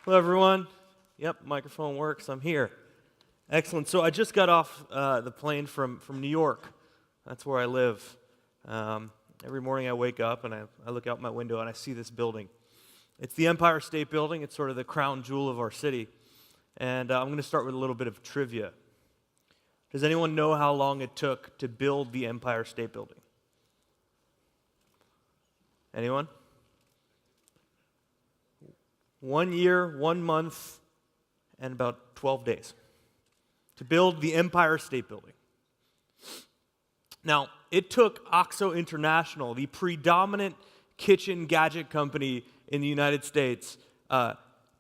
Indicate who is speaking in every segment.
Speaker 1: Hello, everyone. Yep, microphone works. I'm here. Excellent. So I just got off the plane from New York. That's where I live. Every morning I wake up and I look out my window and I see this building. It's the Empire State Building. It's sort of the crown jewel of our city. And I'm going to start with a little bit of trivia. Does anyone know how long it took to build the Empire State Building? Anyone? 1 year, 1 month, and about 12 days to build the Empire State Building. Now, it took OXO International, the predominant kitchen gadget company in the United States,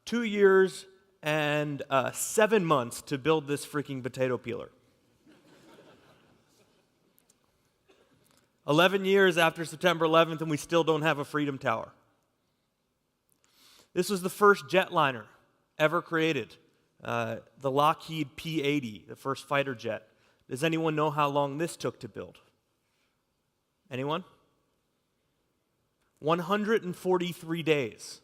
Speaker 1: 2 years and 7 months to build this freaking potato peeler. 11 years after September 11th, and we still don't have a Freedom Tower. This was the first jetliner ever created, the Lockheed P-80, the first fighter jet. Does anyone know how long this took to build? Anyone? 143 days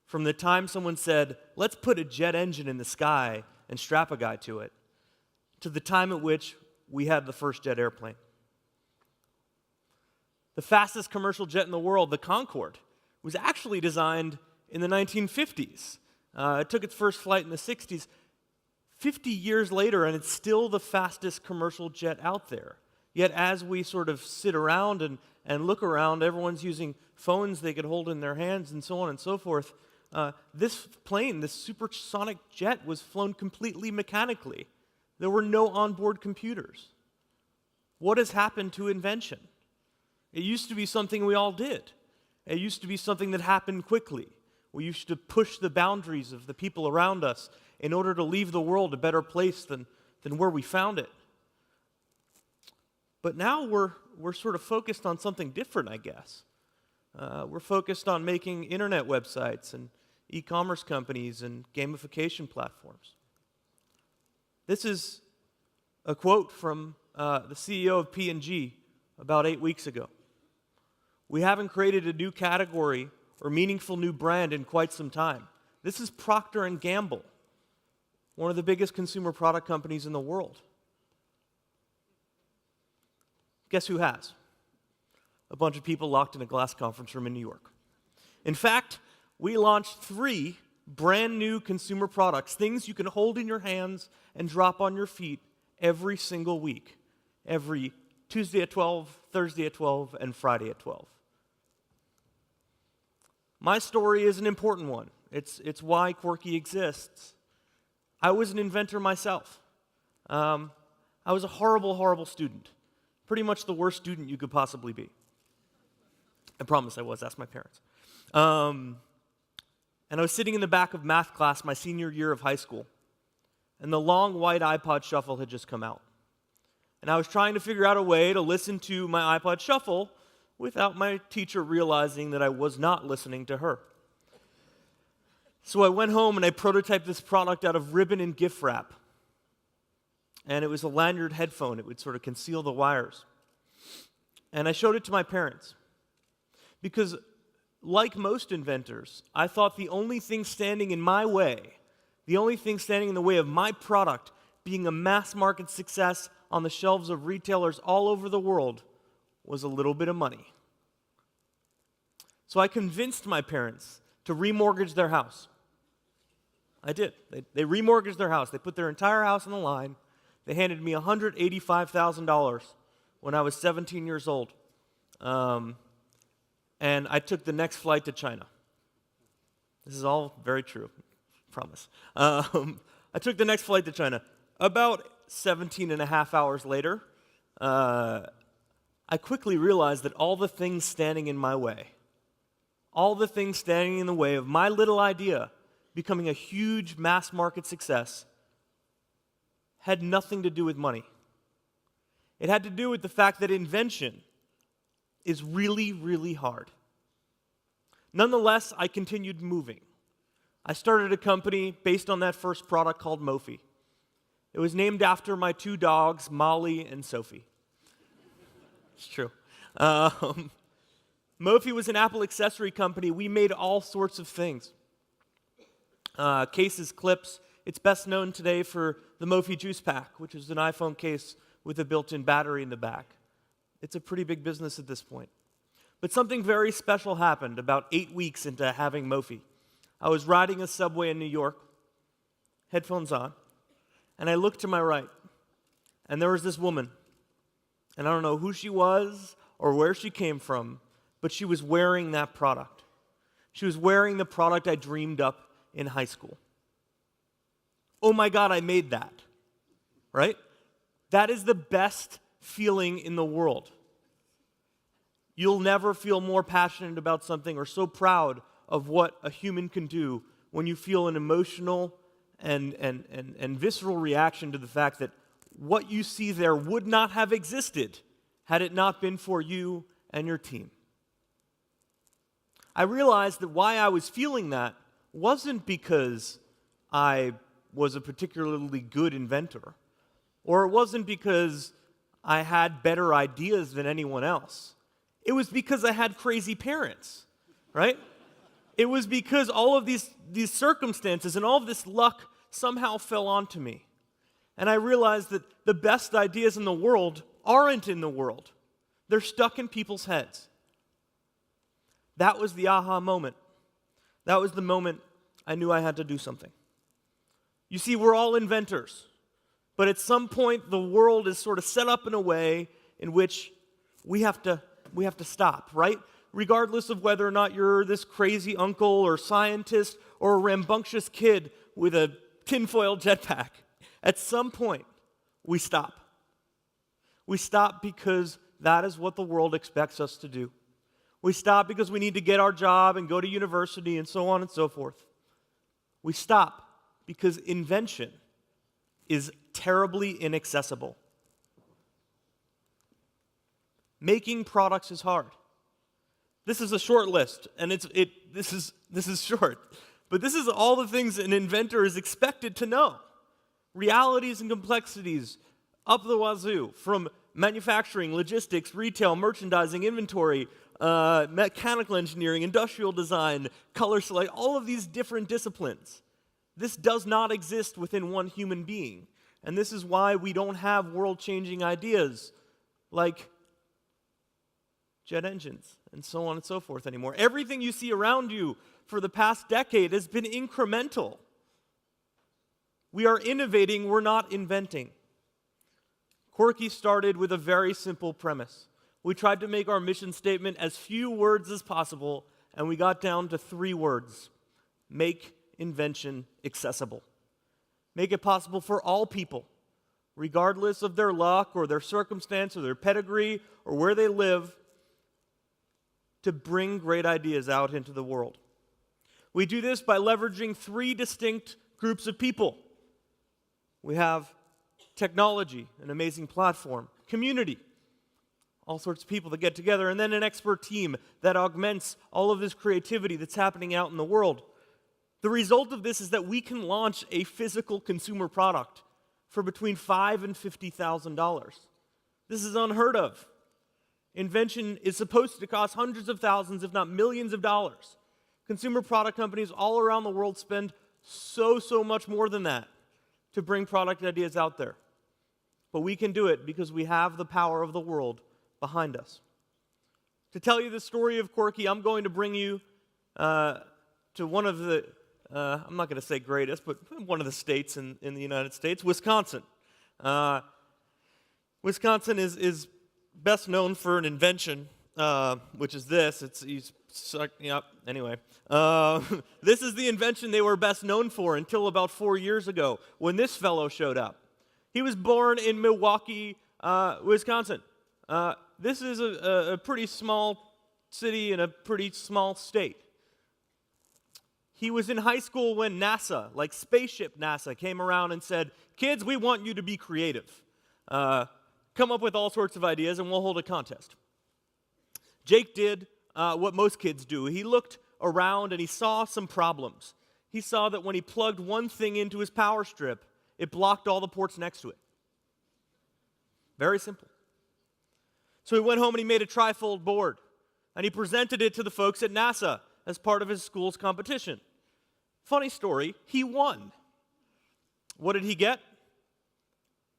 Speaker 1: from the time someone said, let's put a jet engine in the sky and strap a guy to it, to the time at which we had the first jet airplane. The fastest commercial jet in the world, the Concorde, was actually designed in the 1950s. It took its first flight in the 60s. 50 years later, and it's still the fastest commercial jet out there. Yet as we sort of sit around and look around, everyone's using phones they could hold in their hands and so on and so forth. This plane, this supersonic jet, was flown completely mechanically. There were no onboard computers. What has happened to invention? It used to be something we all did. It used to be something that happened quickly. We used to push the boundaries of the people around us in order to leave the world a better place than where we found it. But now we're sort of focused on something different, I guess. We're focused on making internet websites and e-commerce companies and gamification platforms. This is a quote from the CEO of P&G about 8 weeks ago. We haven't created a new category or meaningful new brand in quite some time. This is Procter & Gamble, one of the biggest consumer product companies in the world. Guess who has? A bunch of people locked in a glass conference room in New York. In fact, we launched 3 brand new consumer products, things you can hold in your hands and drop on your feet every single week, every Tuesday at 12, Thursday at 12, and Friday at 12. My story is an important one. It's why Quirky exists. I was an inventor myself. I was a horrible, horrible student. Pretty much the worst student you could possibly be. I promise I was. Ask my parents. And I was sitting in the back of math class my senior year of high school, and the long white iPod Shuffle had just come out. And I was trying to figure out a way to listen to my iPod Shuffle without my teacher realizing that I was not listening to her. So I went home and I prototyped this product out of ribbon and gift wrap. And it was a lanyard headphone. It would sort of conceal the wires. And I showed it to my parents. Because like most inventors, I thought the only thing standing in my way, the only thing standing in the way of my product being a mass market success on the shelves of retailers all over the world was a little bit of money. So I convinced my parents to remortgage their house. I did. They remortgaged their house. They put their entire house on the line. They handed me $185,000 when I was 17 years old. And I took the next flight to China. This is all very true, promise. I took the next flight to China. About 17 and a half hours later, I quickly realized that all the things standing in my way, all the things standing in the way of my little idea becoming a huge mass market success had nothing to do with money. It had to do with the fact that invention is really, really hard. Nonetheless, I continued moving. I started a company based on that first product called Mophie. It was named after my 2 dogs, Molly and Sophie. It's true. Mophie was an Apple accessory company. We made all sorts of things. cases, clips. It's best known today for the Mophie Juice Pack, which is an iPhone case with a built-in battery in the back. It's a pretty big business at this point. But something very special happened about 8 weeks into having Mophie. I was riding a subway in New York, headphones on, and I looked to my right, and there was this woman. And I don't know who she was or where she came from, but she was wearing that product. She was wearing the product I dreamed up in high school. Oh my God, I made that, right? That is the best feeling in the world. You'll never feel more passionate about something or so proud of what a human can do when you feel an emotional and visceral reaction to the fact that what you see there would not have existed had it not been for you and your team. I realized that why I was feeling that wasn't because I was a particularly good inventor, or it wasn't because I had better ideas than anyone else. It was because I had crazy parents, right? It was because all of these circumstances and all of this luck somehow fell onto me. And I realized that the best ideas in the world aren't in the world. They're stuck in people's heads. That was the aha moment. That was the moment I knew I had to do something. You see, we're all inventors. But at some point, the world is sort of set up in a way in which we have to stop, right? Regardless of whether or not you're this crazy uncle or scientist or a rambunctious kid with a tinfoil jetpack, at some point, we stop. We stop because that is what the world expects us to do. We stop because we need to get our job and go to university and so on and so forth. We stop because invention is terribly inaccessible. Making products is hard. This is a short list, and this is short. But this is all the things an inventor is expected to know. Realities and complexities up the wazoo, from manufacturing, logistics, retail, merchandising, inventory, mechanical engineering, industrial design, color select, all of these different disciplines. This does not exist within one human being. And this is why we don't have world-changing ideas like jet engines and so on and so forth anymore. Everything you see around you for the past decade has been incremental. We are innovating, we're not inventing. Quirky started with a very simple premise. We tried to make our mission statement as few words as possible, and we got down to 3 words. Make invention accessible. Make it possible for all people, regardless of their luck or their circumstance or their pedigree or where they live, to bring great ideas out into the world. We do this by leveraging 3 distinct groups of people. We have technology, an amazing platform, community, all sorts of people that get together, and then an expert team that augments all of this creativity that's happening out in the world. The result of this is that we can launch a physical consumer product for between $5,000 and $50,000. This is unheard of. Invention is supposed to cost hundreds of thousands, if not millions of dollars. Consumer product companies all around the world spend so much more than that to bring product ideas out there. But we can do it because we have the power of the world behind us. To tell you the story of Quirky, I'm going to bring you to one of the, I'm not going to say greatest, but one of the states in the United States, Wisconsin. Wisconsin is best known for an invention, which is this. Anyway. This is the invention they were best known for until about 4 years ago when this fellow showed up. He was born in Milwaukee, Wisconsin. This is a pretty small city in a pretty small state. He was in high school when NASA, like spaceship NASA, came around and said, "Kids, we want you to be creative. Come up with all sorts of ideas and we'll hold a contest." Jake did what most kids do. He looked around and he saw some problems. He saw that when he plugged one thing into his power strip, it blocked all the ports next to it. Very simple. So he went home and he made a trifold board, and he presented it to the folks at NASA as part of his school's competition. Funny story, he won. What did he get?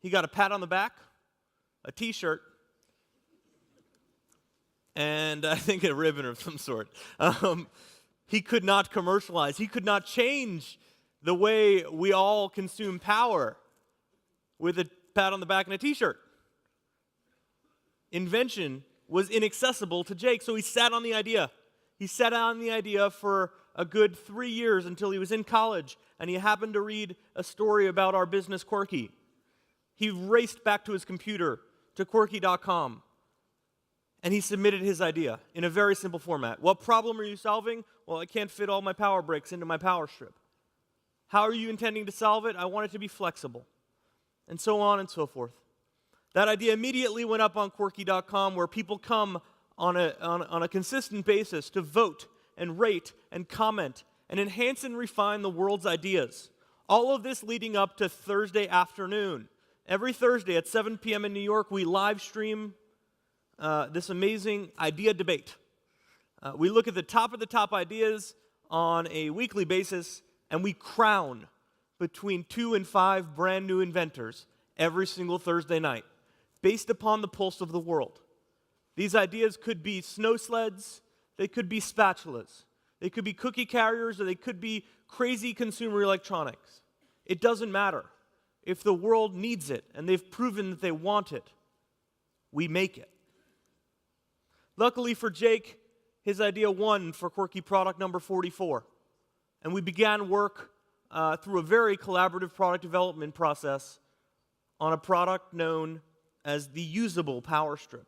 Speaker 1: He got a pat on the back, a t-shirt, and I think a ribbon of some sort. He could not commercialize. He could not change the way we all consume power with a pat on the back and a t-shirt. Invention was inaccessible to Jake, so he sat on the idea. He sat on the idea for a good 3 years until he was in college, and he happened to read a story about our business Quirky. He raced back to his computer, to Quirky.com, and he submitted his idea in a very simple format. What problem are you solving? Well, I can't fit all my power bricks into my power strip. How are you intending to solve it? I want it to be flexible. And so on and so forth. That idea immediately went up on Quirky.com, where people come on a consistent basis to vote and rate and comment and enhance and refine the world's ideas. All of this leading up to Thursday afternoon. Every Thursday at 7 p.m. in New York, we live stream this amazing idea debate. We look at the top ideas on a weekly basis, and we crown between 2 and 5 brand new inventors every single Thursday night, based upon the pulse of the world. These ideas could be snow sleds, they could be spatulas, they could be cookie carriers, or they could be crazy consumer electronics. It doesn't matter. If the world needs it, and they've proven that they want it, we make it. Luckily for Jake, his idea won for Quirky product number 44. And we began work through a very collaborative product development process on a product known as the usable power strip.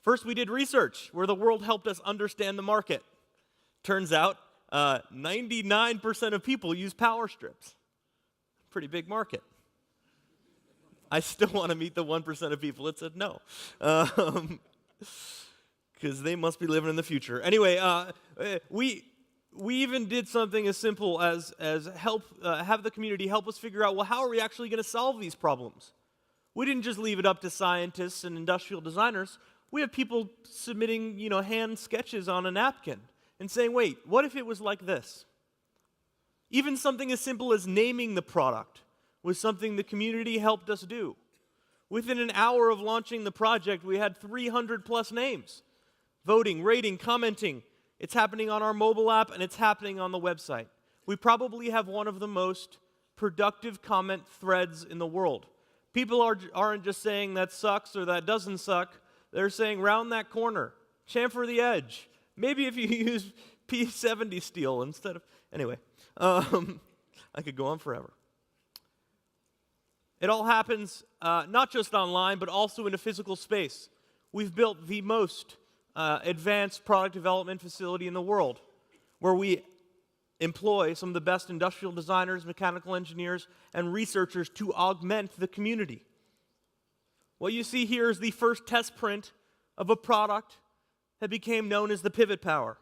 Speaker 1: First, we did research where the world helped us understand the market. Turns out 99% of people use power strips. Pretty big market. I still want to meet the 1% of people that said no. Because they must be living in the future. Anyway, we even did something as simple as help have the community help us figure out, well, how are we actually going to solve these problems? We didn't just leave it up to scientists and industrial designers. We have people submitting, hand sketches on a napkin and saying, wait, what if it was like this? Even something as simple as naming the product was something the community helped us do. Within an hour of launching the project, we had 300 plus names. Voting, rating, commenting. It's happening on our mobile app, and it's happening on the website. We probably have one of the most productive comment threads in the world. People aren't just saying that sucks or that doesn't suck. They're saying round that corner, chamfer the edge. Maybe if you use P70 steel instead of... Anyway, I could go on forever. It all happens not just online, but also in a physical space. We've built the most advanced product development facility in the world, where we employ some of the best industrial designers, mechanical engineers, and researchers to augment the community. What you see here is the first test print of a product that became known as the Pivot Power.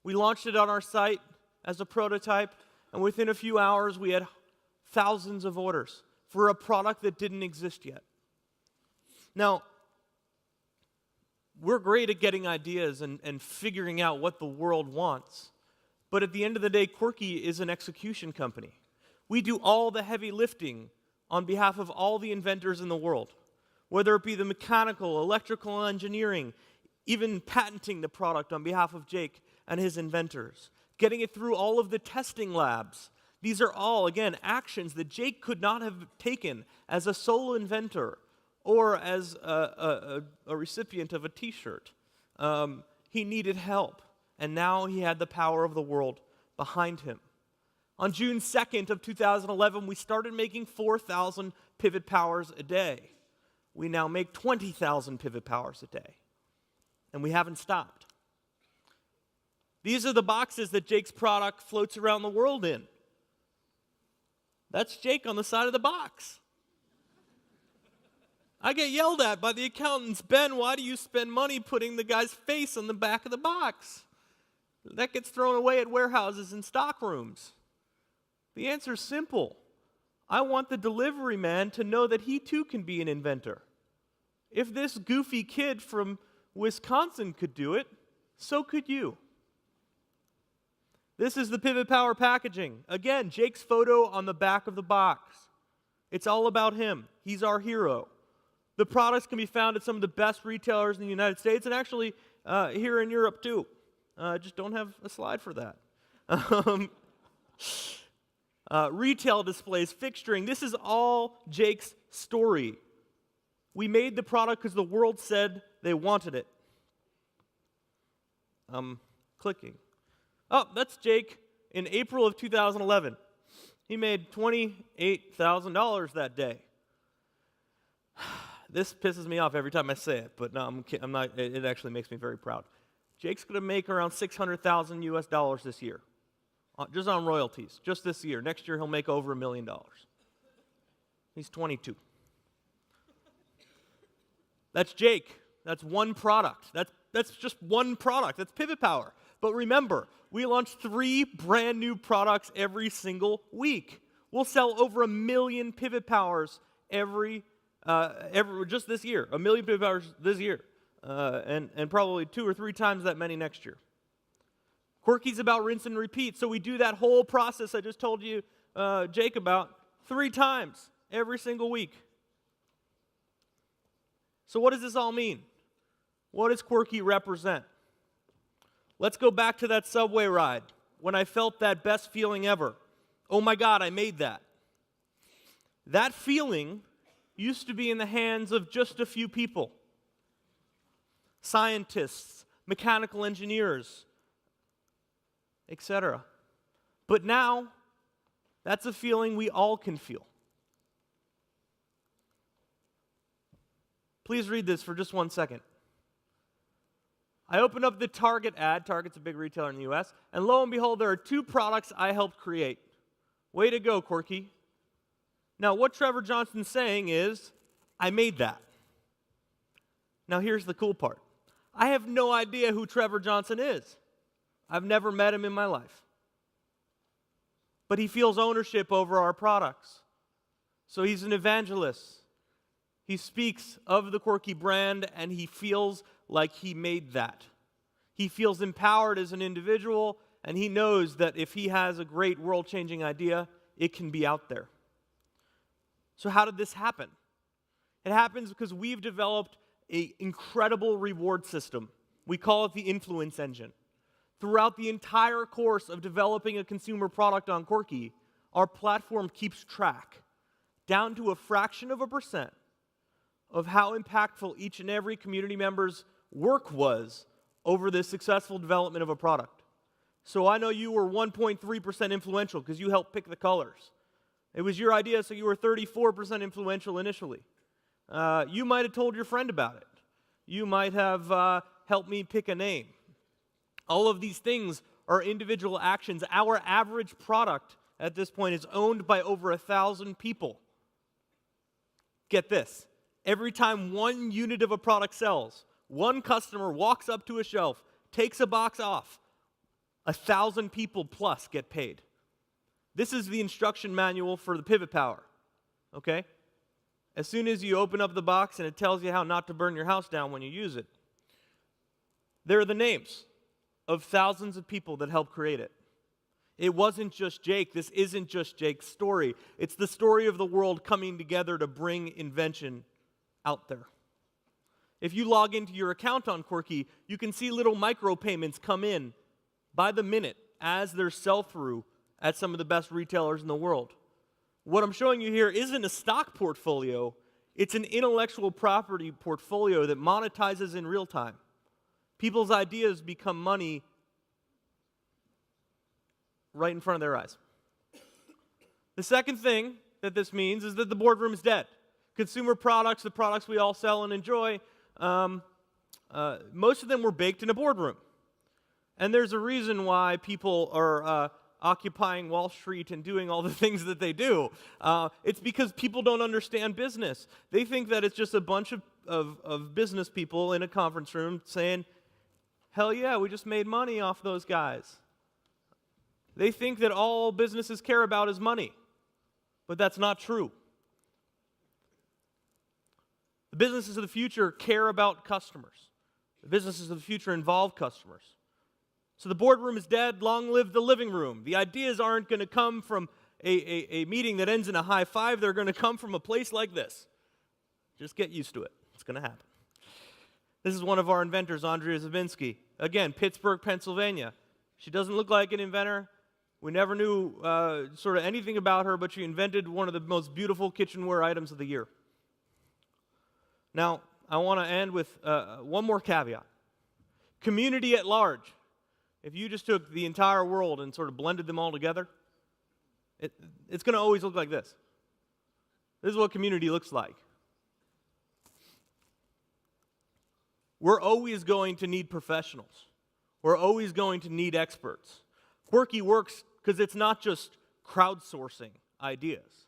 Speaker 1: We launched it on our site as a prototype, and within a few hours, we had thousands of orders for a product that didn't exist yet. Now, we're great at getting ideas and figuring out what the world wants, but at the end of the day, Quirky is an execution company. We do all the heavy lifting on behalf of all the inventors in the world, whether it be the mechanical, electrical engineering, even patenting the product on behalf of Jake and his inventors, getting it through all of the testing labs. These are all, again, actions that Jake could not have taken as a solo inventor or as a recipient of a t-shirt. He needed help, and now he had the power of the world behind him. On June 2nd of 2011, we started making 4,000 pivot powers a day. We now make 20,000 pivot powers a day, and we haven't stopped. These are the boxes that Jake's product floats around the world in. That's Jake on the side of the box. I get yelled at by the accountants, Ben, why do you spend money putting the guy's face on the back of the box? That gets thrown away at warehouses and stock rooms. The answer is simple. I want the delivery man to know that he too can be an inventor. If this goofy kid from Wisconsin could do it, so could you. This is the Pivot Power packaging. Again, Jake's photo on the back of the box. It's all about him. He's our hero. The products can be found at some of the best retailers in the United States and actually here in Europe too. Just don't have a slide for that. Retail displays, fixturing. This is all Jake's story. We made the product because the world said they wanted it. Clicking. Oh, that's Jake in April of 2011. He made $28,000 that day. This pisses me off every time I say it, but no, I'm not. It actually makes me very proud. Jake's going to make around $600,000 US this year, just on royalties, just this year. Next year he'll make over $1 million. He's 22. That's Jake. That's one product. That's just one product. That's Pivot Power. But remember, we launch 3 brand new products every single week. We'll sell over 1 million Pivot Powers every just this year. 1 million Pivot Powers this year, and probably 2 or 3 times that many next year. Quirky's about rinse and repeat, so we do that whole process I just told you, Jake, about 3 times every single week. So what does this all mean? What does Quirky represent? Let's go back to that subway ride when I felt that best feeling ever. Oh my God, I made that. That feeling used to be in the hands of just a few people. Scientists, mechanical engineers, etc. But now, that's a feeling we all can feel. Please read this for just 1 second. I opened up the Target ad. Target's a big retailer in the US. And lo and behold, there are 2 products I helped create. Way to go, Quirky. Now, what Trevor Johnson's saying is, I made that. Now, here's the cool part. I have no idea who Trevor Johnson is. I've never met him in my life. But he feels ownership over our products. So he's an evangelist. He speaks of the Quirky brand, and he feels like he made that. He feels empowered as an individual, and he knows that if he has a great world-changing idea, it can be out there. So how did this happen? It happens because we've developed an incredible reward system. We call it the influence engine. Throughout the entire course of developing a consumer product on Quirky, our platform keeps track, down to a fraction of a percent, of how impactful each and every community member's work was over the successful development of a product. So I know you were 1.3% influential because you helped pick the colors. It was your idea, so you were 34% influential initially. You might have told your friend about it. You might have helped me pick a name. All of these things are individual actions. Our average product at this point is owned by over 1,000 people. Get this. Every time 1 unit of a product sells, 1 customer walks up to a shelf, takes a box off, 1,000 people plus get paid. This is the instruction manual for the Pivot Power, okay? As soon as you open up the box and it tells you how not to burn your house down when you use it, there are the names of thousands of people that helped create it. It wasn't just Jake. This isn't just Jake's story. It's the story of the world coming together to bring invention out there. If you log into your account on Quirky, you can see little micropayments come in by the minute as their sell-through at some of the best retailers in the world. What I'm showing you here isn't a stock portfolio. It's an intellectual property portfolio that monetizes in real time. People's ideas become money right in front of their eyes. The second thing that this means is that the boardroom is dead. Consumer products, the products we all sell and enjoy, most of them were baked in a boardroom. And there's a reason why people are occupying Wall Street and doing all the things that they do. It's because people don't understand business. They think that it's just a bunch of business people in a conference room saying, hell yeah, we just made money off those guys. They think that all businesses care about is money, but that's not true. The businesses of the future care about customers. The businesses of the future involve customers. So the boardroom is dead, long live the living room. The ideas aren't going to come from a meeting that ends in a high five. They're going to come from a place like this. Just get used to it. It's going to happen. This is one of our inventors, Andrea Zabinski. Again, Pittsburgh, Pennsylvania. She doesn't look like an inventor. We never knew sort of anything about her, but she invented one of the most beautiful kitchenware items of the year. Now, I want to end with one more caveat. Community at large. If you just took the entire world and sort of blended them all together, it's going to always look like this. This is what community looks like. We're always going to need professionals. We're always going to need experts. Quirky works because it's not just crowdsourcing ideas.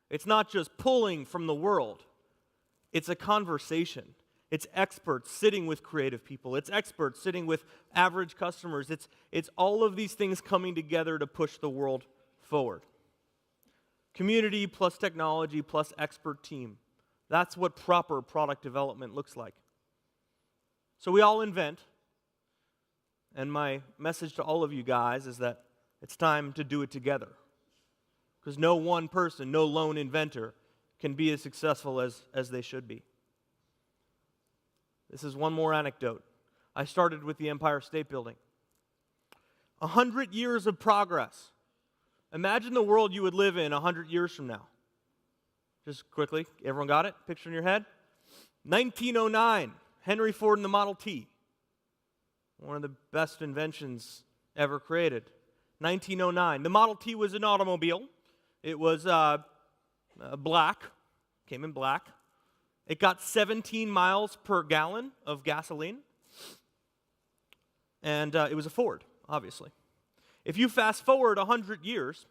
Speaker 1: It's not just pulling from the world. It's a conversation. It's experts sitting with creative people. It's experts sitting with average customers. It's all of these things coming together to push the world forward. Community plus technology plus expert team. That's what proper product development looks like. So we all invent, and my message to all of you guys is that it's time to do it together. Because no one person, no lone inventor can be as successful as they should be. This is one more anecdote. I started with the Empire State Building. 100 years of progress. Imagine the world you would live in 100 years from now. Just quickly, everyone got it? Picture in your head? 1909, Henry Ford and the Model T. One of the best inventions ever created. 1909. The Model T was an automobile. It was black, came in black. It got 17 miles per gallon of gasoline. And it was a Ford, obviously. If you fast forward 100 years,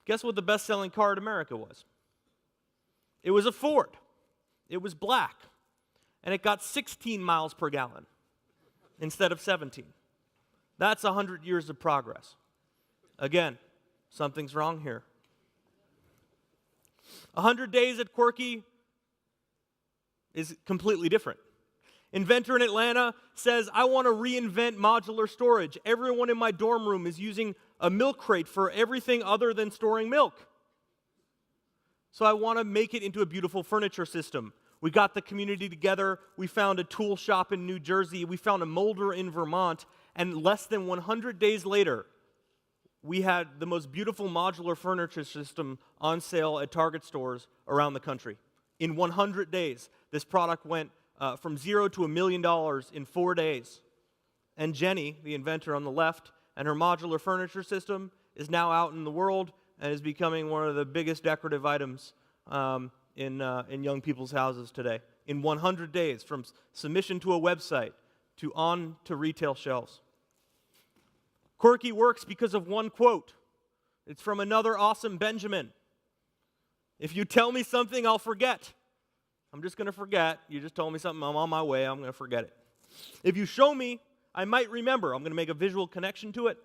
Speaker 1: guess what the best-selling car in America was? It was a Ford. It was black. And it got 16 miles per gallon instead of 17. That's 100 years of progress. Again, something's wrong here. 100 days at Quirky is completely different. Inventor in Atlanta says, I want to reinvent modular storage. Everyone in my dorm room is using a milk crate for everything other than storing milk. So I want to make it into a beautiful furniture system. We got the community together. We found a tool shop in New Jersey. We found a molder in Vermont. And less than 100 days later, we had the most beautiful modular furniture system on sale at Target stores around the country. In 100 days, this product went from $0 to $1 million in 4 days. And Jenny, the inventor on the left, and her modular furniture system is now out in the world and is becoming one of the biggest decorative items in young people's houses today. In 100 days, from submission to a website to on to retail shelves. Quirky works because of one quote. It's from another awesome Benjamin. If you tell me something, I'll forget. I'm just going to forget. You just told me something, I'm on my way, I'm going to forget it. If you show me, I might remember. I'm going to make a visual connection to it.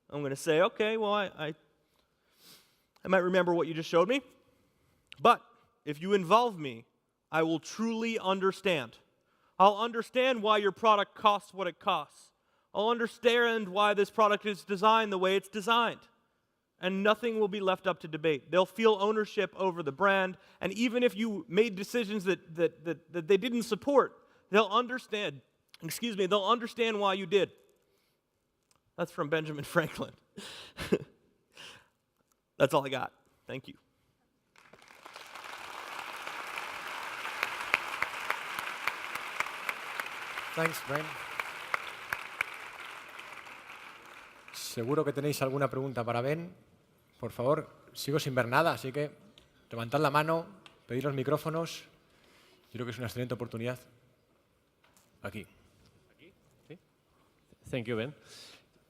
Speaker 1: I'm going to say, okay, well, I might remember what you just showed me. But if you involve me, I will truly understand. I'll understand why your product costs what it costs. I'll understand why this product is designed the way it's designed. And nothing will be left up to debate. They'll feel ownership over the brand, and even if you made decisions that they didn't support, they'll understand, they'll understand why you did. That's from Benjamin Franklin. That's all I got. Thank you.
Speaker 2: Thanks, Ben. Seguro que tenéis alguna pregunta para Ben. Por favor, sigo sin ver nada, así que levantad la mano, pedid los micrófonos. Yo creo que es una excelente oportunidad. Aquí.
Speaker 3: ¿Sí? Thank you, Ben.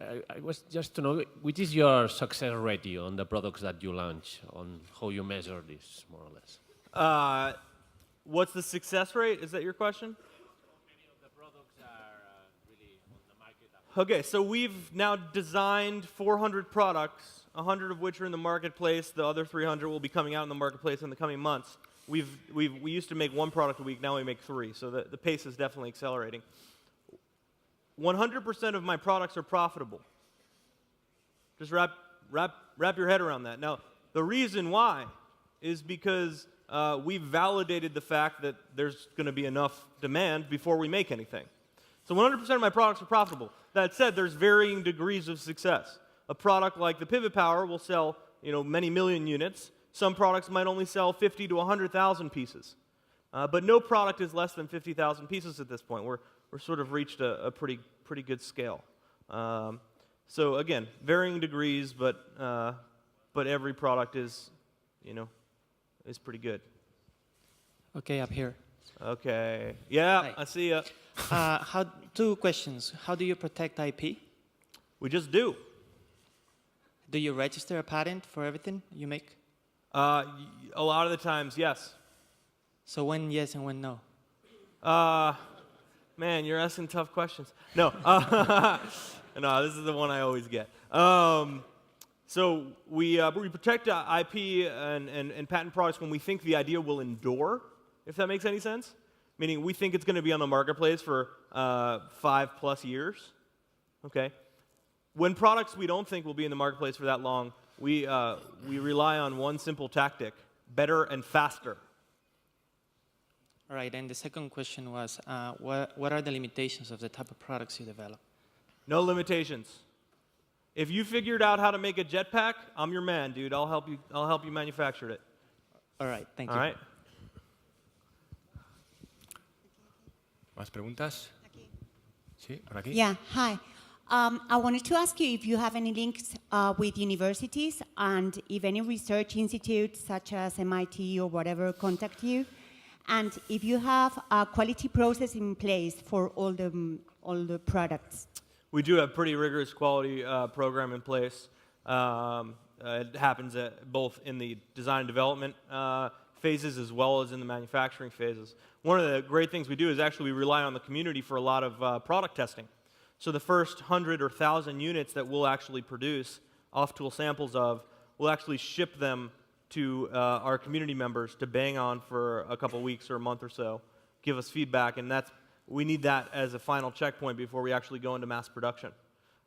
Speaker 3: I was just to know, which is your success ratio on the products that you launch, on how you measure this, more or less?
Speaker 1: What's the success rate? Is that your question? Okay, so we've now designed 400 products, 100 of which are in the marketplace. The other 300 will be coming out in the marketplace in the coming months. We used to make one product a week, now we make 3, so the pace is definitely accelerating. 100% of my products are profitable. Just wrap your head around that. Now, the reason why is because we've validated the fact that there's going to be enough demand before we make anything. So 100% of my products are profitable. That said, there's varying degrees of success. A product like the Pivot Power will sell, many million units. Some products might only sell 50 to 100,000 pieces. But no product is less than 50,000 pieces at this point. We're sort of reached a pretty good scale. So again, varying degrees, but every product is pretty good.
Speaker 4: Okay, up here.
Speaker 1: Okay. Yeah,
Speaker 4: Hi.
Speaker 1: I see ya.
Speaker 4: Two questions. How do you protect IP?
Speaker 1: We just do.
Speaker 4: Do you register a patent for everything you make?
Speaker 1: A lot of the times, yes.
Speaker 4: So when yes and when no?
Speaker 1: Man, you're asking tough questions. No. No, this is the one I always get. So we protect IP and patent products when we think the idea will endure, if that makes any sense. Meaning we think it's going to be on the marketplace for 5+ years. Okay. When products we don't think will be in the marketplace for that long, we rely on one simple tactic: better and faster.
Speaker 4: All right, and the second question was, what are the limitations of the type of products you develop?
Speaker 1: No limitations. If you figured out how to make a jetpack, I'm your man, dude. I'll help you manufacture it.
Speaker 4: All right, thank you.
Speaker 1: All right.
Speaker 2: ¿Más preguntas? Sí, por aquí.
Speaker 5: Yeah, hi. I wanted to ask you if you have any links with universities and if any research institutes such as MIT or whatever contact you, and if you have a quality process in place for all the products.
Speaker 1: We do have pretty rigorous quality program in place. It happens both in the design and development phases as well as in the manufacturing phases. One of the great things we do is actually we rely on the community for a lot of product testing. So the first 100 or 1,000 units that we'll actually produce off-tool samples of, we'll actually ship them to our community members to bang on for a couple weeks or a month or so, give us feedback, and we need that as a final checkpoint before we actually go into mass production.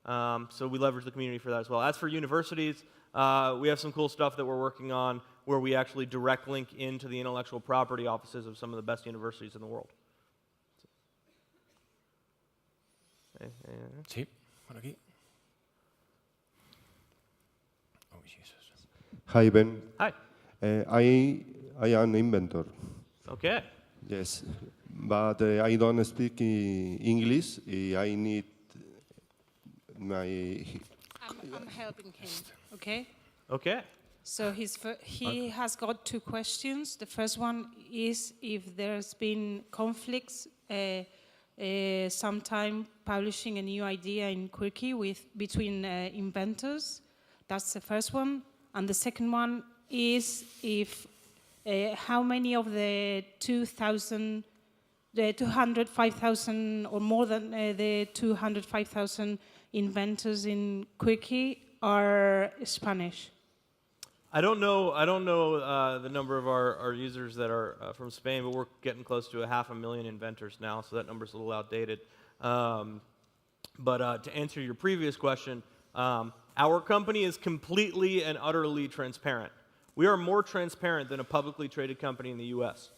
Speaker 1: So we leverage the community for that as well. As for universities, we have some cool stuff that we're working on where we actually direct link into the intellectual property offices of some of the best universities in the world.
Speaker 2: Sí, por aquí. Oh, Jesus.
Speaker 6: Hi, Ben.
Speaker 1: Hi.
Speaker 6: I am an inventor.
Speaker 1: Okay.
Speaker 6: Yes, but I don't speak English. I need my.
Speaker 7: I'm helping him. Okay.
Speaker 1: Okay.
Speaker 7: So he has got two questions. The first one is if there's been conflicts sometime publishing a new idea in Quirky between inventors. That's the first one. And the second one is if how many of the 205,000 or more than the 205,000 inventors in Quirky are Spanish?
Speaker 1: I don't know the number of our users that are from Spain, but we're getting close to 500,000 inventors now, so that number's a little outdated. But to answer your previous question, our company is completely and utterly transparent. We are more transparent than a publicly traded company in the US.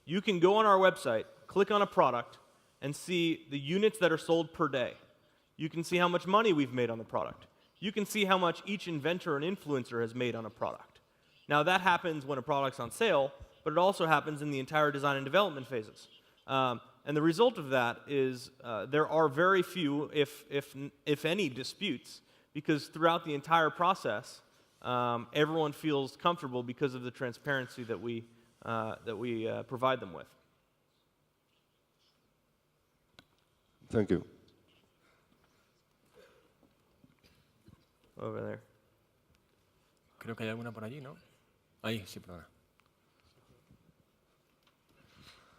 Speaker 1: You can go on our website, click on a product, and see the units that are sold per day. You can see how much money we've made on the product. You can see how much each inventor and influencer has made on a product. Now that happens when a product's on sale, but it also happens in the entire design and development phases. And the result of that is there are very few, if any, disputes, because throughout the entire process, everyone feels comfortable because of the transparency that we provide them with.
Speaker 6: Thank you.
Speaker 1: Over there.
Speaker 2: Creo que hay alguna por allí, ¿no? Ahí, sí, perdona.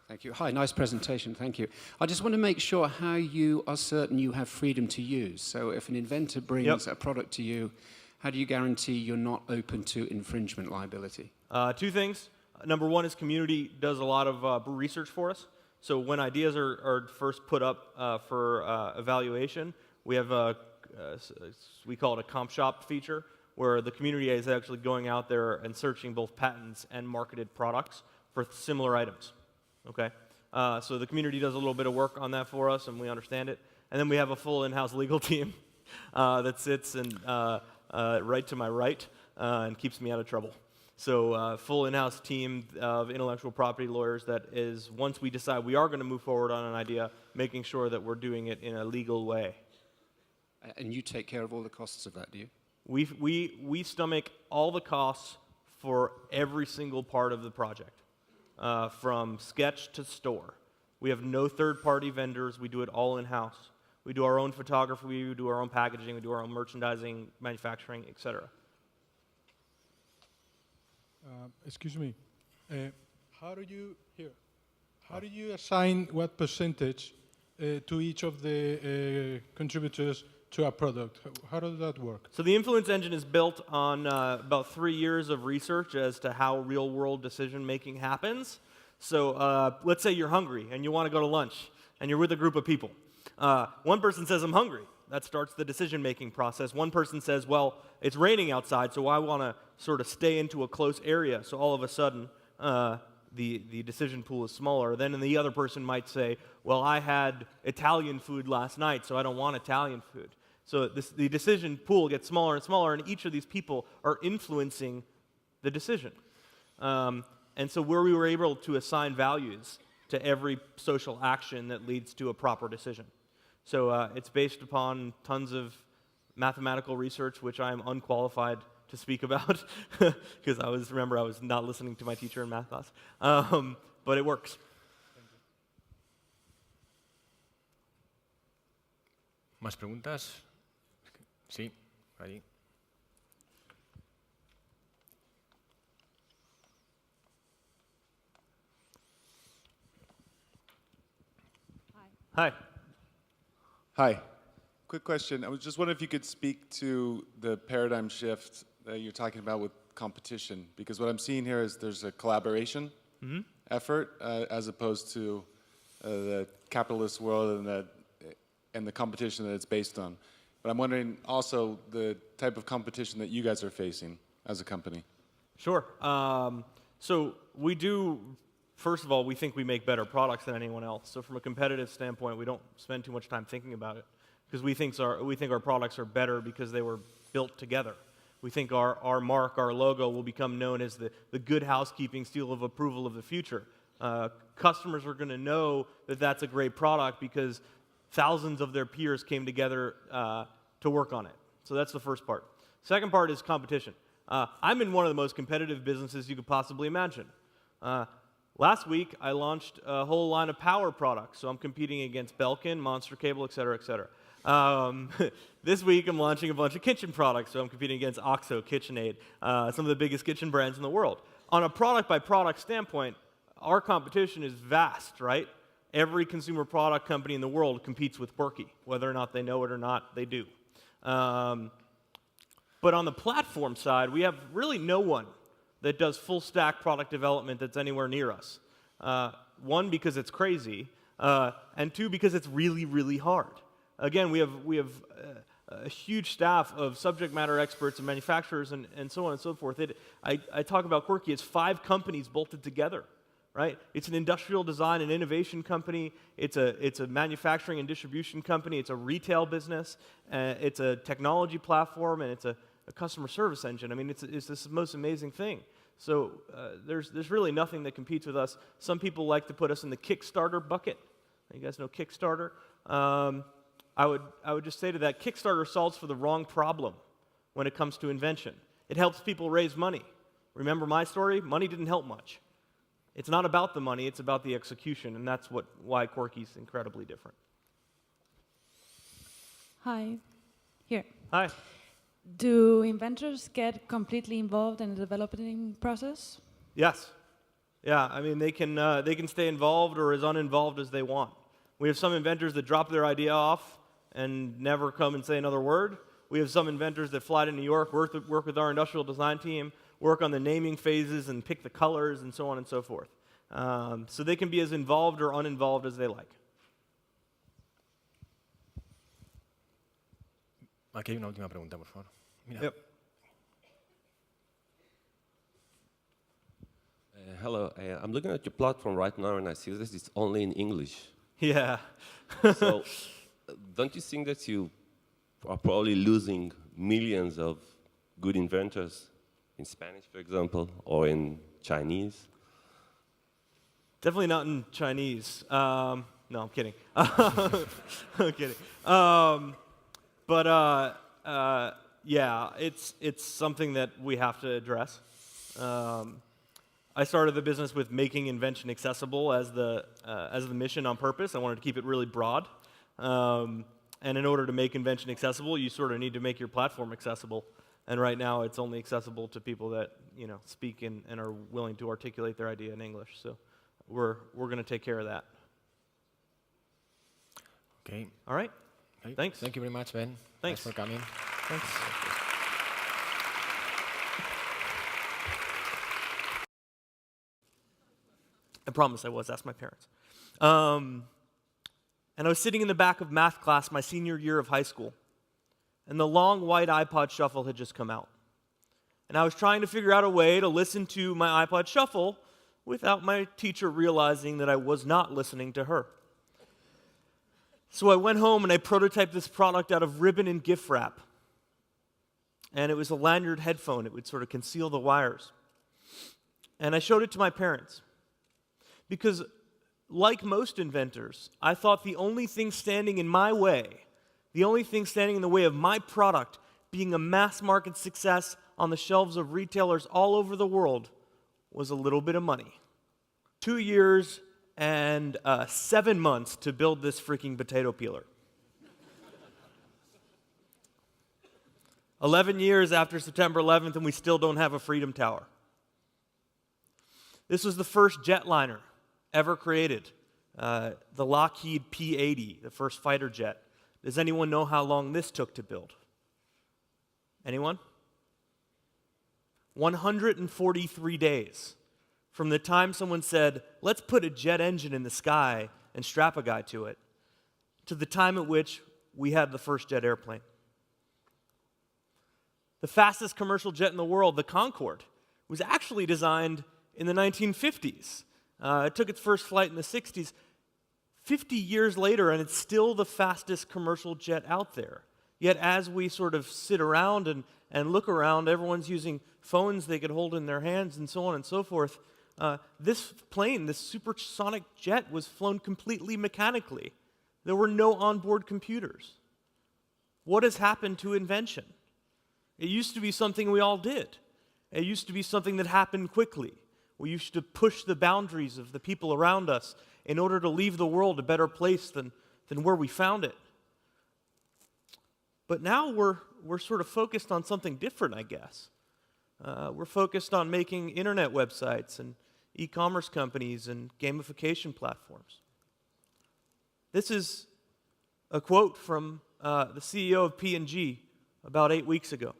Speaker 8: Thank you. Hi, nice presentation, thank you. I just want to make sure how you are certain you have freedom to use. So if an inventor brings a product to you, how do you guarantee you're not open to infringement liability?
Speaker 1: Two things. Number one is community does a lot of research for us. So when ideas are first put up for evaluation, we have we call it a comp shop feature, where the community is actually going out there and searching both patents and marketed products for similar items. Okay, so the community does a little bit of work on that for us, and we understand it. And then we have a full in-house legal team that sits and right to my right and keeps me out of trouble. So full in-house team of intellectual property lawyers that is, once we decide we are going to move forward on an idea, making sure that we're doing it in a legal way.
Speaker 8: And you take care of all the costs of that, do you?
Speaker 1: We stomach all the costs for every single part of the project, from sketch to store. We have no third-party vendors. We do it all in-house. We do our own photography, we do our own packaging, we do our own merchandising, manufacturing, etc.
Speaker 9: Excuse me. How do you assign what percentage to each of the contributors to a product? How does that work?
Speaker 1: So the influence engine is built on about 3 years of research as to how real-world decision-making happens. So let's say you're hungry and you want to go to lunch and you're with a group of people. One person says, I'm hungry. That starts the decision-making process. One person says, well, it's raining outside, so I want to sort of stay into a close area. So all of a sudden, the decision pool is smaller. Then the other person might say, well, I had Italian food last night, so I don't want Italian food. So the decision pool gets smaller and smaller, and each of these people are influencing the decision. And so where we were able to assign values to every social action that leads to a proper decision. So it's based upon tons of mathematical research, which I am unqualified to speak about, because I was not listening to my teacher in math class. But it works.
Speaker 2: ¿Más preguntas? Sí, por allí.
Speaker 1: Hi.
Speaker 10: Hi. Quick question. I was just wondering if you could speak to the paradigm shift that you're talking about with competition, because what I'm seeing here is there's a collaboration effort as opposed to the capitalist world and the competition that it's based on. But I'm wondering also the type of competition that you guys are facing as a company.
Speaker 1: Sure. So we do, first of all, we think we make better products than anyone else. So from a competitive standpoint, we don't spend too much time thinking about it, because we think our products are better because they were built together. We think our mark, our logo, will become known as the good housekeeping seal of approval of the future. Customers are going to know that that's a great product because thousands of their peers came together to work on it. So that's the first part. Second part is competition. I'm in one of the most competitive businesses you could possibly imagine. Last week, I launched a whole line of power products, so I'm competing against Belkin, Monster Cable, et cetera, et cetera. This week, I'm launching a bunch of kitchen products, so I'm competing against OXO, KitchenAid, some of the biggest kitchen brands in the world. On a product-by-product standpoint, our competition is vast, right? Every consumer product company in the world competes with Quirky. Whether or not they know it or not, they do. But on the platform side, we have really no one that does full-stack product development that's anywhere near us. One, because it's crazy, and two, because it's really, really hard. Again, we have a huge staff of subject matter experts and manufacturers and so on and so forth. I talk about Quirky as 5 companies bolted together, right? It's an industrial design and innovation company. It's a manufacturing and distribution company. It's a retail business. It's a technology platform, and it's a customer service engine. I mean, it's this most amazing thing. So there's really nothing that competes with us. Some people like to put us in the Kickstarter bucket. You guys know Kickstarter? I would just say to that, Kickstarter solves for the wrong problem when it comes to invention. It helps people raise money. Remember my story? Money didn't help much. It's not about the money, it's about the execution, and that's why Quirky's incredibly different.
Speaker 11: Hi. Here.
Speaker 1: Hi.
Speaker 11: Do inventors get completely involved in the developing process?
Speaker 1: Yes. Yeah, I mean, they can stay involved or as uninvolved as they want. We have some inventors that drop their idea off and never come and say another word. We have some inventors that fly to New York, work with our industrial design team, work on the naming phases and pick the colors and so on and so forth. So they can be as involved or uninvolved as they like.
Speaker 2: Aquí hay una última pregunta, por favor. Mira.
Speaker 1: Yep.
Speaker 12: Hello, I'm looking at your platform right now and I see that it's only in English.
Speaker 1: Yeah.
Speaker 12: So, don't you think that you are probably losing millions of good inventors in Spanish, for example, or in Chinese?
Speaker 1: Definitely not in Chinese. No, I'm kidding. I'm kidding. Yeah, it's something that we have to address. I started the business with making invention accessible as the mission on purpose. I wanted to keep it really broad. And in order to make invention accessible, you sort of need to make your platform accessible. And right now, it's only accessible to people that speak and are willing to articulate their idea in English. So we're going to take care of that.
Speaker 2: Okay.
Speaker 1: All right.
Speaker 2: Okay.
Speaker 1: Thanks.
Speaker 2: Thank you very much, Ben.
Speaker 1: Thanks
Speaker 2: for coming.
Speaker 1: Thanks. I promise I was. Ask my parents. And I was sitting in the back of math class my senior year of high school, and the long white iPod Shuffle had just come out. And I was trying to figure out a way to listen to my iPod Shuffle without my teacher realizing that I was not listening to her. So I went home and I prototyped this product out of ribbon and gift wrap. And it was a lanyard headphone. It would sort of conceal the wires. And I showed it to my parents. Because, like most inventors, I thought the only thing standing in my way, the only thing standing in the way of my product being a mass market success on the shelves of retailers all over the world was a little bit of money. 2 years and 7 months to build this freaking potato peeler. 11 years after September 11th, and we still don't have a Freedom Tower. This was the first jetliner ever created, the Lockheed P-80, the first fighter jet. Does anyone know how long this took to build? Anyone? 143 days. From the time someone said, let's put a jet engine in the sky and strap a guy to it, to the time at which we had the first jet airplane. The fastest commercial jet in the world, the Concorde, was actually designed in the 1950s. It took its first flight in the 60s. 50 years later, and it's still the fastest commercial jet out there. Yet as we sort of sit around and look around, everyone's using phones they could hold in their hands and so on and so forth. This plane, this supersonic jet, was flown completely mechanically. There were no onboard computers. What has happened to invention? It used to be something we all did. It used to be something that happened quickly. We used to push the boundaries of the people around us in order to leave the world a better place than where we found it. But now we're sort of focused on something different, I guess. We're focused on making internet websites and e-commerce companies and gamification platforms. This is a quote from the CEO of P&G about 8 weeks ago.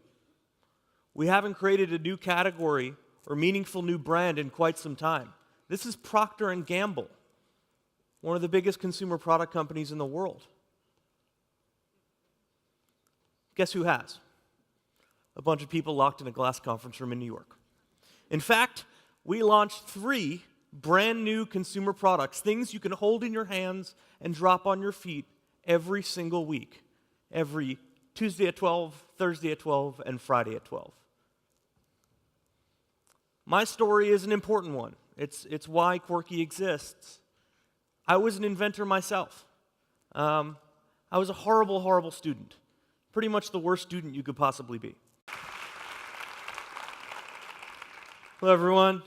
Speaker 1: We haven't created a new category or meaningful new brand in quite some time. This is Procter & Gamble, one of the biggest consumer product companies in the world. Guess who has? A bunch of people locked in a glass conference room in New York. In fact, we launched 3 brand new consumer products, things you can hold in your hands and drop on your feet every single week, every Tuesday at 12, Thursday at 12, and Friday at 12. My story is an important one. It's why Quirky exists. I was an inventor myself. I was a horrible, horrible student. Pretty much the worst student you could possibly be. Hello, everyone.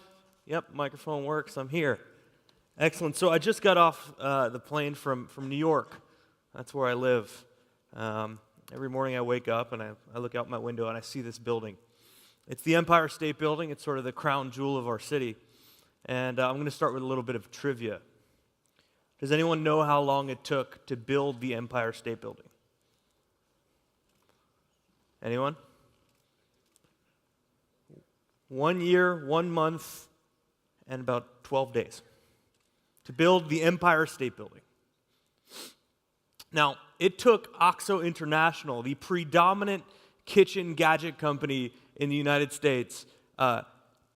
Speaker 1: Yep, microphone works. I'm here. Excellent. So I just got off the plane from New York. That's where I live. Every morning I wake up and I look out my window and I see this building. It's the Empire State Building. It's sort of the crown jewel of our city. And I'm going to start with a little bit of trivia. Does anyone know how long it took to build the Empire State Building? Anyone? 1 year, 1 month, and about 12 days. to build the Empire State Building. Now, it took OXO International, the predominant kitchen gadget company in the United States,